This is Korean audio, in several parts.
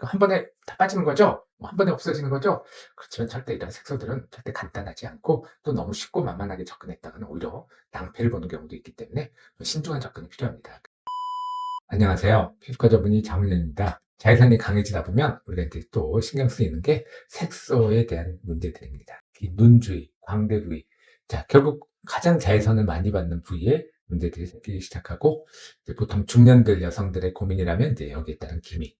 이거 한 번에 다 빠지는 거죠? 한 번에 없어지는 거죠? 그렇지만 절대 이런 색소들은 절대 간단하지 않고 또 너무 쉽고 만만하게 접근했다가는 오히려 낭패를 보는 경우도 있기 때문에 신중한 접근이 필요합니다. 안녕하세요. 피부과 전문의 장훈련입니다. 자외선이 강해지다 보면 우리가 이제 또 신경 쓰이는 게 색소에 대한 문제들입니다. 특히 눈 주위, 광대 부위. 자, 결국 가장 자외선을 많이 받는 부위에 문제들이 생기기 시작하고, 이제 보통 중년들 여성들의 고민이라면 이제 여기에 따른 기미,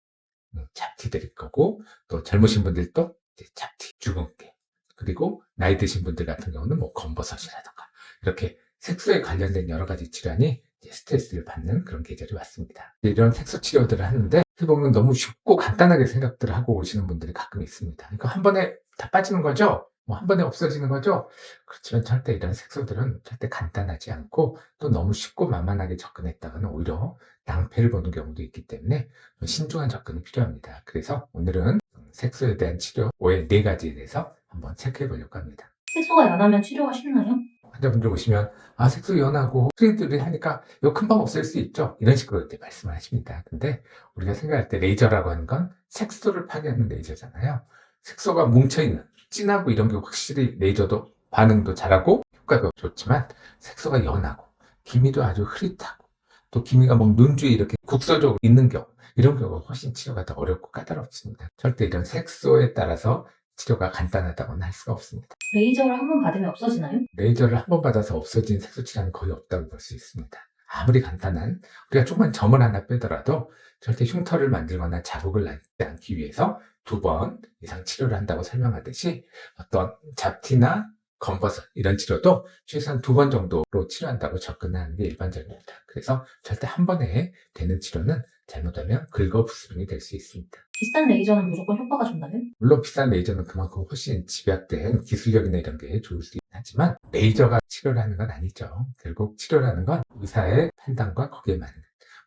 잡티들일 거고, 또 젊으신 분들도 이제 잡티, 주근깨, 그리고 나이 드신 분들 같은 경우는 뭐 검버섯이라든가 이렇게 색소에 관련된 여러 가지 질환이 이제 스트레스를 받는 그런 계절이 왔습니다. 이런 색소 치료들을 하는데 어떻게 보면 너무 쉽고 간단하게 생각들을 하고 오시는 분들이 가끔 있습니다. 이거 한 번에 다 빠지는 거죠? 한 번에 없어지는 거죠? 그렇지만 절대 이런 색소들은 절대 간단하지 않고 또 너무 쉽고 만만하게 접근했다가는 오히려 낭패를 보는 경우도 있기 때문에 신중한 접근이 필요합니다. 그래서 오늘은 색소에 대한 치료 오해 4가지에 대해서 한번 체크해 보려고 합니다. 색소가 연하면 치료가 쉽나요? 환자분들 오시면 색소 연하고 트리들이 하니까 이거 금방 없앨 수 있죠? 이런 식으로 이제 말씀을 하십니다. 근데 우리가 생각할 때 레이저라고 하는 건 색소를 파괴하는 레이저잖아요. 색소가 뭉쳐있는 진하고 이런 게 확실히 레이저도 반응도 잘하고 효과도 좋지만 색소가 연하고 기미도 아주 흐릿하고 또 기미가 뭐 눈 주위에 이렇게 국소적으로 있는 경우 이런 경우가 훨씬 치료가 더 어렵고 까다롭습니다. 절대 이런 색소에 따라서 치료가 간단하다고는 할 수가 없습니다. 레이저를 한 번 받으면 없어지나요? 레이저를 한 번 받아서 없어진 색소 질환은 거의 없다고 볼 수 있습니다. 아무리 간단한 우리가 조그만 점을 하나 빼더라도 절대 흉터를 만들거나 자국을 남지 않기 위해서 2번 이상 치료를 한다고 설명하듯이 어떤 잡티나 검버섯 이런 치료도 최소한 2번 정도로 치료한다고 접근하는 게 일반적입니다. 그래서 절대 한 번에 되는 치료는 잘못하면 긁어부스럼이 될 수 있습니다. 비싼 레이저는 무조건 효과가 좋나요? 물론 비싼 레이저는 그만큼 훨씬 집약된 기술력이나 이런 게 좋을 수 있긴 하지만 레이저가 치료를 하는 건 아니죠. 결국 치료라는 건 의사의 판단과 거기에 맞는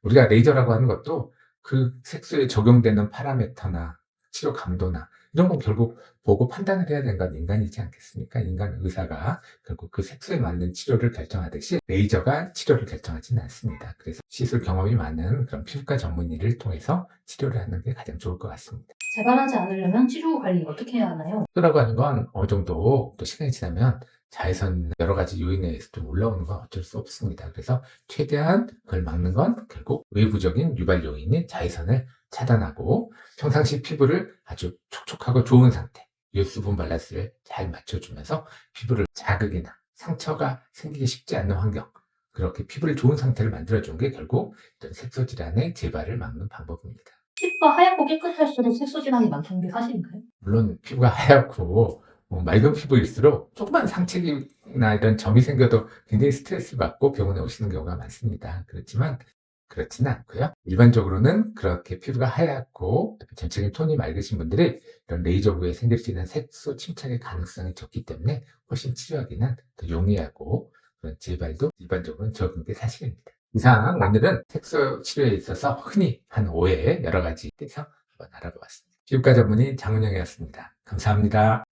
우리가 레이저라고 하는 것도 그 색소에 적용되는 파라미터나 치료 강도나 이런 건 결국 보고 판단을 해야 되는 건 인간이지 않겠습니까? 인간 의사가 결국 그 색소에 맞는 치료를 결정하듯이 레이저가 치료를 결정하지는 않습니다. 그래서 시술 경험이 많은 그런 피부과 전문의를 통해서 치료를 하는 게 가장 좋을 것 같습니다. 재발하지 않으려면 치료 후 관리 어떻게 해야 하나요? 라고 하는 건 어느 정도 또 시간이 지나면 자외선 여러 가지 요인에 의해서 좀 올라오는 건 어쩔 수 없습니다. 그래서 최대한 그걸 막는 건 결국 외부적인 유발 요인인 자외선을 차단하고 평상시 피부를 아주 촉촉하고 좋은 상태, 유수분 밸런스를 잘 맞춰주면서 피부를 자극이나 상처가 생기기 쉽지 않는 환경, 그렇게 피부를 좋은 상태를 만들어주는 게 결국 이런 색소 질환의 재발을 막는 방법입니다. 피부가 하얗고 깨끗할수록 색소 질환이 많다는 게 사실인가요? 물론 피부가 하얗고 맑은 피부일수록 조그만 상처나 이런 점이 생겨도 굉장히 스트레스를 받고 병원에 오시는 경우가 많습니다. 그렇지만 그렇지는 않고요. 일반적으로는 그렇게 피부가 하얗고 전체적인 톤이 맑으신 분들이 이런 레이저 후에 생길 수 있는 색소 침착의 가능성이 적기 때문에 훨씬 치료하기는 더 용이하고 그런 재발도 일반적으로는 적은 게 사실입니다. 이상 오늘은 색소 치료에 있어서 흔히 한 오해 여러 가지에 대해서 한번 알아보았습니다. 피부과 전문의 장은영이었습니다. 감사합니다.